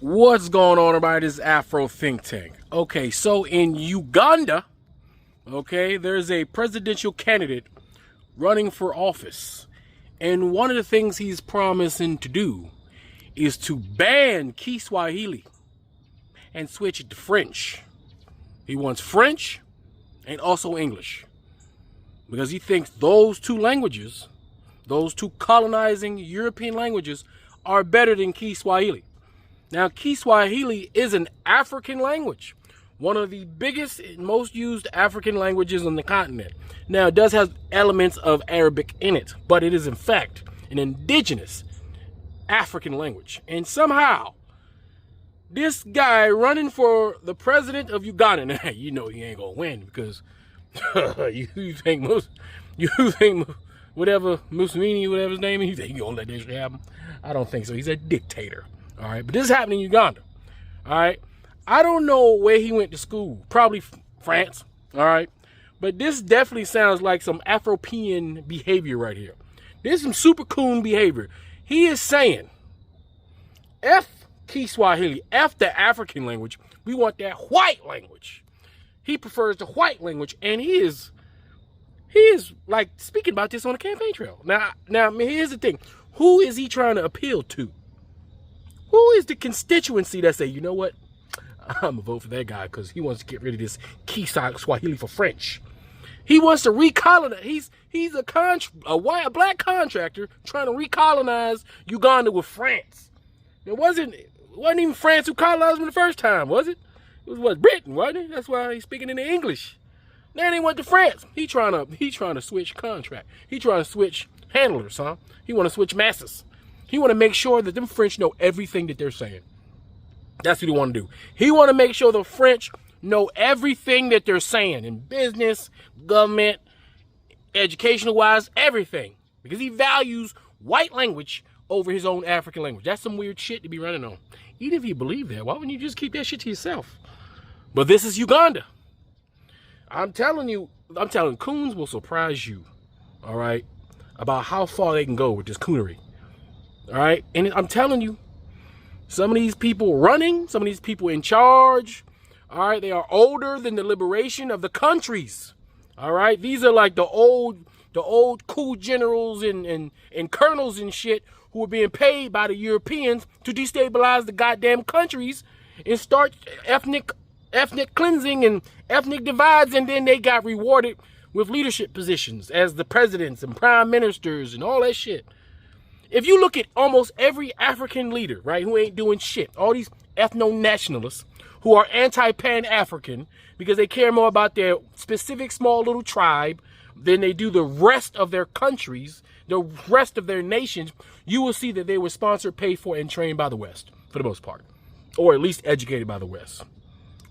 What's going on about this Afro think tank? Okay, so in Uganda, okay, there's a presidential candidate running for office. And one of the things he's promising to do is to ban Kiswahili and switch it to French. He wants French and also English. Because he thinks those two languages, those two colonizing European languages, are better than Kiswahili. Now, Kiswahili is an African language, one of the biggest and most used African languages on the continent. Now, it does have elements of Arabic in it, but it is in fact an indigenous African language. And somehow, this guy running for the president of Uganda, now, you know he ain't gonna win because you think whatever Mussolini, whatever his name is, you think he gonna let this shit happen? I don't think so. He's a dictator. All right, but this is happening in Uganda. All right, I don't know where he went to school. Probably France. All right, but this definitely sounds like some Afropean behavior right here. This is some super coon behavior. He is saying, F Kiswahili, F the African language. We want that white language. He prefers the white language, and he is like speaking about this on the campaign trail. Now, here's the thing. Who is he trying to appeal to? Who is the constituency that say, you know what? I'm going to vote for that guy because he wants to get rid of this Kiswahili for French. He wants to recolonize. He's a black contractor trying to recolonize Uganda with France. It wasn't even France who colonized him the first time, was it? It was Britain, wasn't it? That's why he's speaking in the English. Now they went to France. He trying to switch contract. He trying to switch handlers, huh? He want to switch masters. He want to make sure that them French know everything that they're saying. That's what he want to do. He want to make sure the French know everything that they're saying in business, government, educational-wise, everything. Because he values white language over his own African language. That's some weird shit to be running on. Even if you believe that, why wouldn't you just keep that shit to yourself? But this is Uganda. I'm telling coons will surprise you, all right, about how far they can go with this coonery. All right, and I'm telling you, some of these people running, some of these people in charge, all right, they are older than the liberation of the countries. All right, these are like the old cool generals and colonels and shit who were being paid by the Europeans to destabilize the goddamn countries and start ethnic cleansing and ethnic divides, and then they got rewarded with leadership positions as the presidents and prime ministers and all that shit. If you look at almost every African leader, right, who ain't doing shit, all these ethno-nationalists who are anti-Pan-African because they care more about their specific small little tribe than they do the rest of their countries, the rest of their nations, you will see that they were sponsored, paid for, and trained by the West, for the most part. Or at least educated by the West.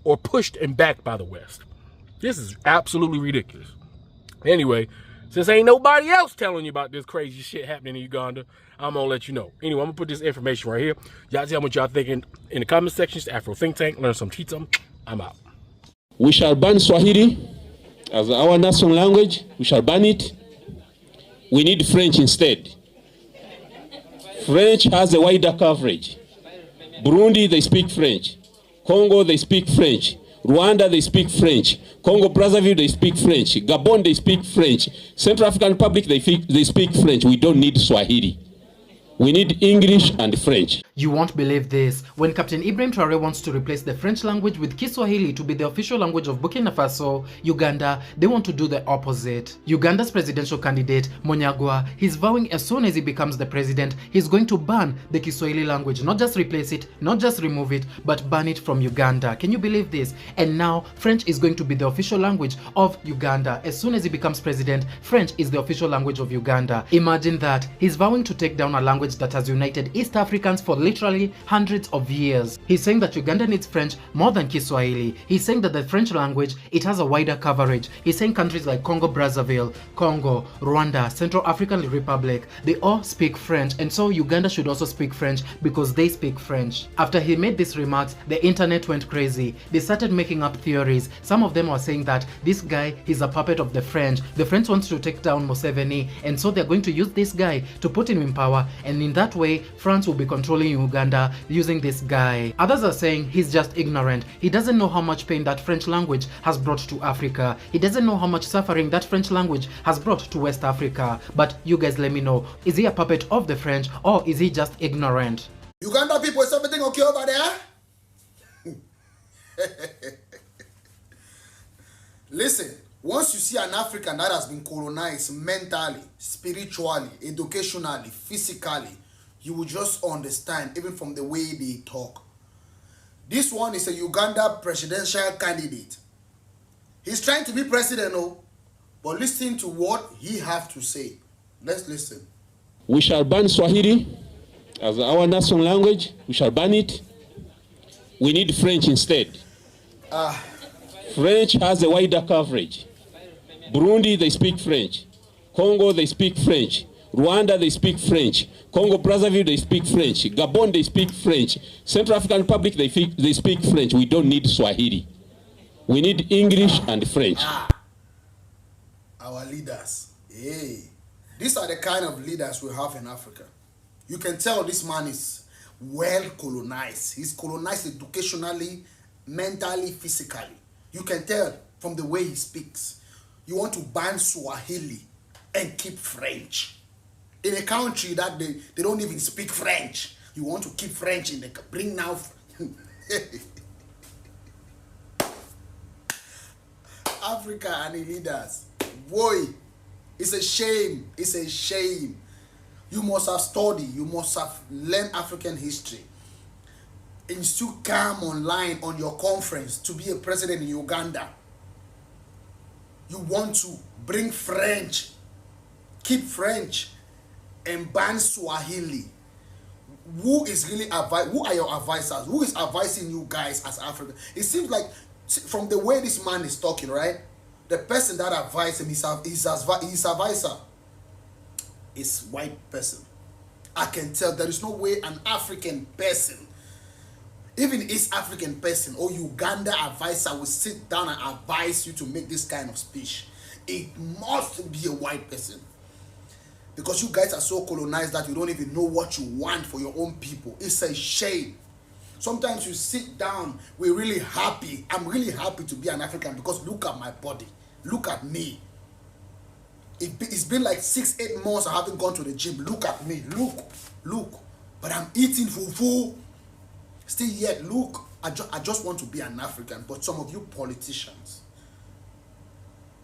Or pushed and backed by the West. This is absolutely ridiculous. Anyway, since ain't nobody else telling you about this crazy shit happening in Uganda, I'm going to let you know. Anyway, I'm going to put this information right here. Y'all tell me what y'all thinking in the comment section. Afro Think Tank. Learn some, teach some. I'm out. We shall ban Swahili as our national language. We shall ban it. We need French instead. French has a wider coverage. Burundi, they speak French. Congo, they speak French. Rwanda, they speak French. Congo Brazzaville, they speak French. Gabon, they speak French. Central African Republic, they speak French. We don't need Swahili. We need English and French. You won't believe this. When Captain Ibrahim Traore wants to replace the French language with Kiswahili to be the official language of Burkina Faso, Uganda, they want to do the opposite. Uganda's presidential candidate, Monyagwa, he's vowing as soon as he becomes the president, he's going to ban the Kiswahili language. Not just replace it, not just remove it, but ban it from Uganda. Can you believe this? And now, French is going to be the official language of Uganda. As soon as he becomes president, French is the official language of Uganda. Imagine that. He's vowing to take down a language that has united East Africans for literally hundreds of years. He's saying that Uganda needs French more than Kiswahili. He's saying that the French language, it has a wider coverage. He's saying countries like Congo Brazzaville, Congo, Rwanda, Central African Republic, they all speak French, and so Uganda should also speak French because they speak French. After he made these remarks, the internet went crazy. They started making up theories. Some of them were saying that this guy is a puppet of the French. The French wants to take down Museveni, and so they're going to use this guy to put him in power, and in that way, France will be controlling Uganda using this guy. Others are saying he's just ignorant. He doesn't know how much pain that French language has brought to Africa. He doesn't know how much suffering that French language has brought to West Africa. But you guys let me know, is he a puppet of the French or is he just ignorant? Uganda people, is everything okay over there? Listen, once you see an African that has been colonized mentally, spiritually, educationally, physically, you will just understand, even from the way they talk. This one is a Uganda presidential candidate. He's trying to be president, but listen to what he has to say. Let's listen. We shall ban Swahili as our national language. We shall ban it. We need French instead. French has a wider coverage. Burundi, they speak French. Congo, they speak French. Rwanda, they speak French. Congo Brazzaville, they speak French. Gabon, they speak French. Central African Republic, they speak French. We don't need Swahili. We need English and French. Our leaders. Hey, these are the kind of leaders we have in Africa. You can tell this man is well colonized. He's colonized educationally, mentally, physically. You can tell from the way he speaks. You want to ban Swahili and keep French. In a country that they don't even speak French, you want to keep French in the bring now. Africa and the leaders. Boy, it's a shame. It's a shame. You must have studied. You must have learned African history. And you still come online on your conference to be a president in Uganda. You want to bring French, keep French, and ban Swahili. Who is really who are your advisors? Who is advising you guys as African? It seems like from the way this man is talking, right? The person that advised him, his advisor is white person. I can tell there is no way an African person, even East African person or Uganda advisor will sit down and advise you to make this kind of speech. It must be a white person. Because you guys are so colonized that you don't even know what you want for your own people. It's a shame. Sometimes you sit down, we're really happy. I'm really happy to be an African because look at my body. Look at me. It's been like 6-8 months I haven't gone to the gym. Look at me. Look. But I'm eating fufu. Still yet, look. I just want to be an African. But some of you politicians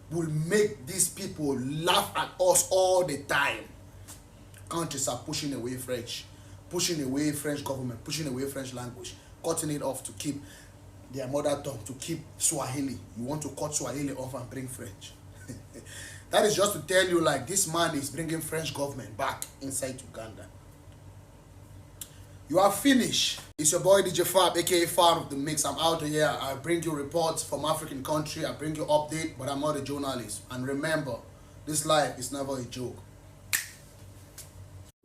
will make these people laugh at us all the time. Countries are pushing away French. Pushing away French government. Pushing away French language. Cutting it off to keep their mother tongue. To keep Swahili. You want to cut Swahili off and bring French. That is just to tell you, like, this man is bringing French government back inside Uganda. You are finished. It's your boy DJ Fab, aka Fab of the Mix. I'm out here. I bring you reports from African country. I bring you update, but I'm not a journalist. And remember, this life is never a joke.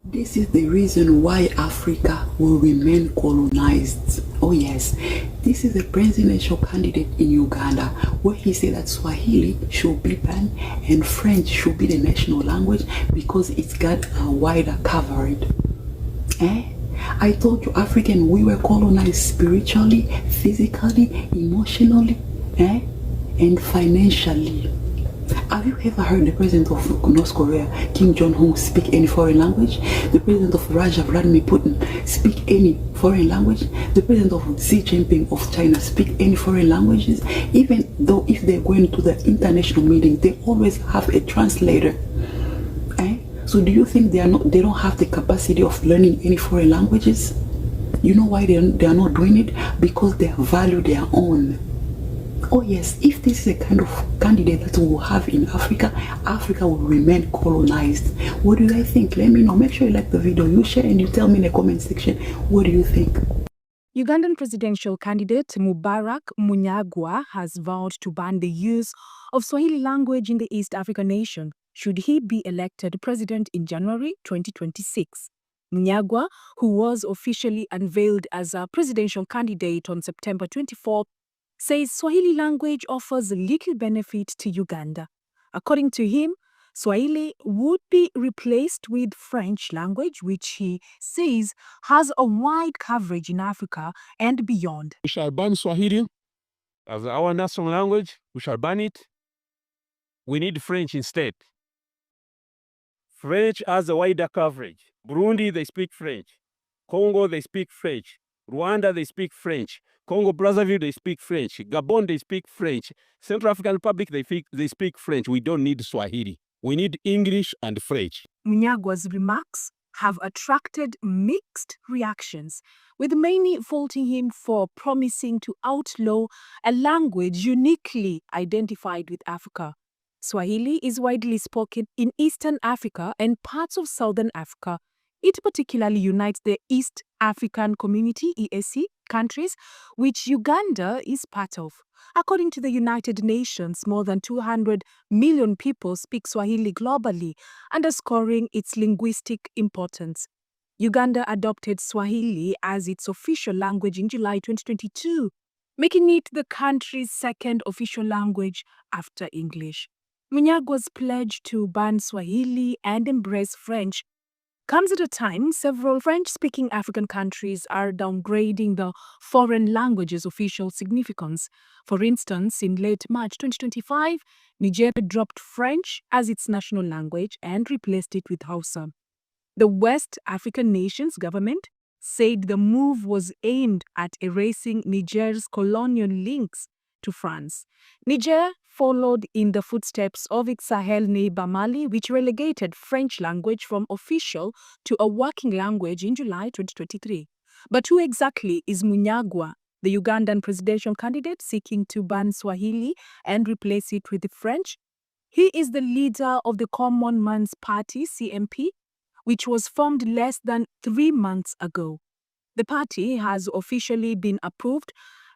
This is the reason why Africa will remain colonized. Oh yes, this is a presidential candidate in Uganda where he said that Swahili should be banned and French should be the national language because it's got a wider coverage. I told you, African, we were colonized spiritually, physically, emotionally, and financially. Have you ever heard the president of North Korea, Kim Jong-un, speak any foreign language? The president of Russia, Vladimir Putin, speak any foreign language? The president of Xi Jinping of China speak any foreign languages? Even though if they're going to the international meeting, they always have a translator. So do you think they don't have the capacity of learning any foreign languages? You know why they are not doing it? Because they value their own. Oh yes, if this is a kind of candidate that we will have in Africa, Africa will remain colonized. What do you guys think? Let me know. Make sure you like the video, you share, and you tell me in the comment section, what do you think? Ugandan presidential candidate Mubarak Munyagwa has vowed to ban the use of Swahili language in the East African nation should he be elected president in January 2026. Munyagwa, who was officially unveiled as a presidential candidate on September 24, says Swahili language offers little benefit to Uganda. According to him, Swahili would be replaced with French language, which he says has a wide coverage in Africa and beyond. We shall ban Swahili as our national language. We shall ban it. We need French instead. French has a wider coverage. Burundi, they speak French. Congo, they speak French. Rwanda, they speak French. Congo Brazzaville, they speak French. Gabon, they speak French. Central African Republic, they speak French. We don't need Swahili. We need English and French. Munyagwa's remarks have attracted mixed reactions, with many faulting him for promising to outlaw a language uniquely identified with Africa. Swahili is widely spoken in Eastern Africa and parts of Southern Africa. It particularly unites the East African Community (EAC) countries, which Uganda is part of. According to the United Nations, more than 200 million people speak Swahili globally, underscoring its linguistic importance. Uganda adopted Swahili as its official language in July 2022, making it the country's second official language after English. Munyagwa's pledge to ban Swahili and embrace French comes at a time several French-speaking African countries are downgrading the foreign language's official significance. For instance, in late March 2025, Niger dropped French as its national language and replaced it with Hausa. The West African nation's government said the move was aimed at erasing Niger's colonial links to France. Niger followed in the footsteps of its Sahel neighbor Mali, which relegated French language from official to a working language in July 2023. But who exactly is Munyagwa, the Ugandan presidential candidate seeking to ban Swahili and replace it with the French? He is the leader of the Common Man's Party, CMP, which was formed less than 3 months ago. The party has officially been approved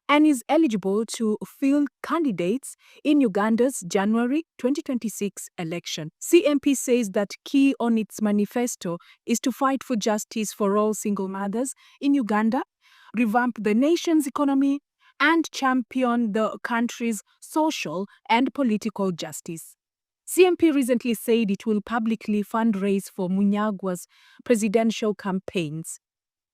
and is eligible to field candidates in Uganda's January 2026 election. CMP says that key on its manifesto is to fight for justice for all single mothers in Uganda, revamp the nation's economy, and champion the country's social and political justice. CMP recently said it will publicly fundraise for Munyagwa's presidential campaigns.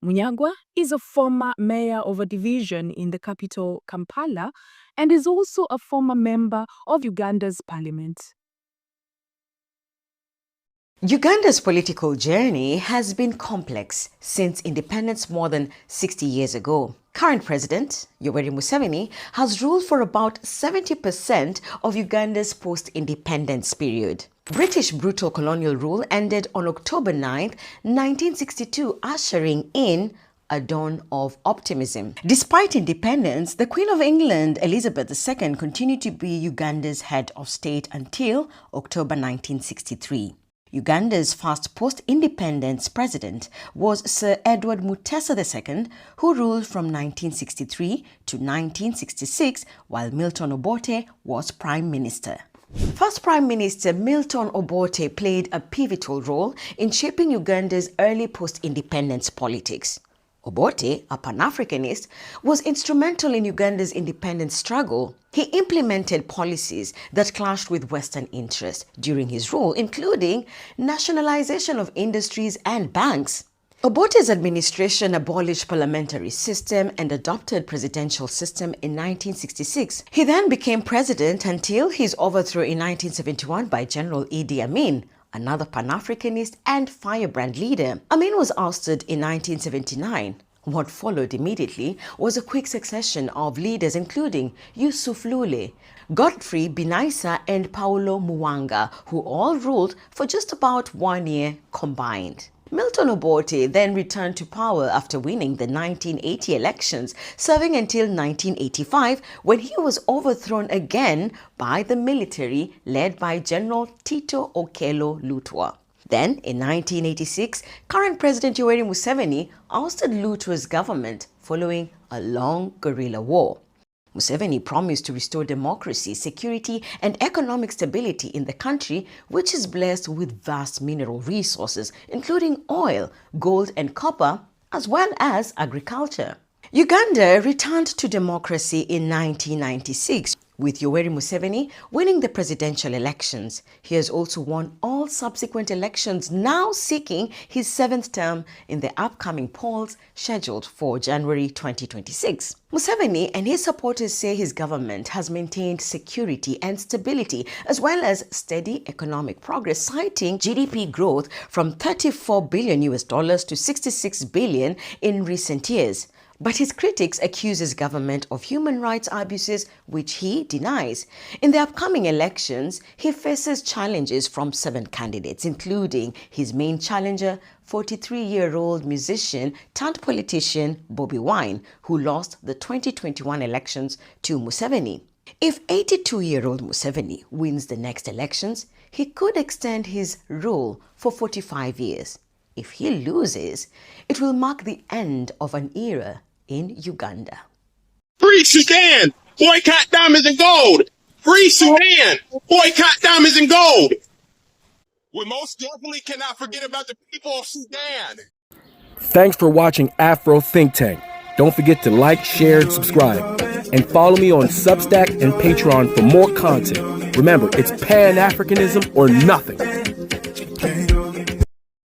Munyagwa is a former mayor of a division in the capital, Kampala, and is also a former member of Uganda's parliament. Uganda's political journey has been complex since independence more than 60 years ago. Current President Yoweri Museveni has ruled for about 70% of Uganda's post-independence period. British brutal colonial rule ended on October 9, 1962, ushering in a dawn of optimism. Despite independence, the Queen of England, Elizabeth II, continued to be Uganda's head of state until October 1963. Uganda's first post-independence president was Sir Edward Mutesa II, who ruled from 1963 to 1966, while Milton Obote was Prime Minister. First Prime Minister Milton Obote played a pivotal role in shaping Uganda's early post-independence politics. Obote, a Pan-Africanist, was instrumental in Uganda's independence struggle. He implemented policies that clashed with Western interests during his rule, including nationalization of industries and banks. Obote's administration abolished parliamentary system and adopted presidential system in 1966. He then became president until his overthrow in 1971 by General Idi Amin, another Pan-Africanist and firebrand leader. Amin was ousted in 1979. What followed immediately was a quick succession of leaders including Yusuf Lule, Godfrey Binaisa and Paulo Muwanga, who all ruled for just about 1 year combined. Milton Obote then returned to power after winning the 1980 elections, serving until 1985 when he was overthrown again by the military led by General Tito Okello Lutwa. Then, in 1986, current President Yoweri Museveni ousted Lutwa's government following a long guerrilla war. Museveni promised to restore democracy, security, and economic stability in the country, which is blessed with vast mineral resources, including oil, gold, and copper, as well as agriculture. Uganda returned to democracy in 1996, With Yoweri Museveni winning the presidential elections, he has also won all subsequent elections, now seeking his 7th term in the upcoming polls scheduled for January 2026. Museveni and his supporters say his government has maintained security and stability as well as steady economic progress, citing GDP growth from $34 billion to $66 billion in recent years. But his critics accuse his government of human rights abuses, which he denies. In the upcoming elections, he faces challenges from 7 candidates, including his main challenger, 43-year-old musician turned politician Bobi Wine, who lost the 2021 elections to Museveni. If 82-year-old Museveni wins the next elections, he could extend his rule for 45 years. If he loses, it will mark the end of an era in Uganda. Free Sudan! Boycott diamonds and gold! Free Sudan! Boycott diamonds and gold! We most definitely cannot forget about the people of Sudan! Thanks for watching Afro Think Tank. Don't forget to like, share, and subscribe. And follow me on Substack and Patreon for more content. Remember, it's Pan-Africanism or nothing.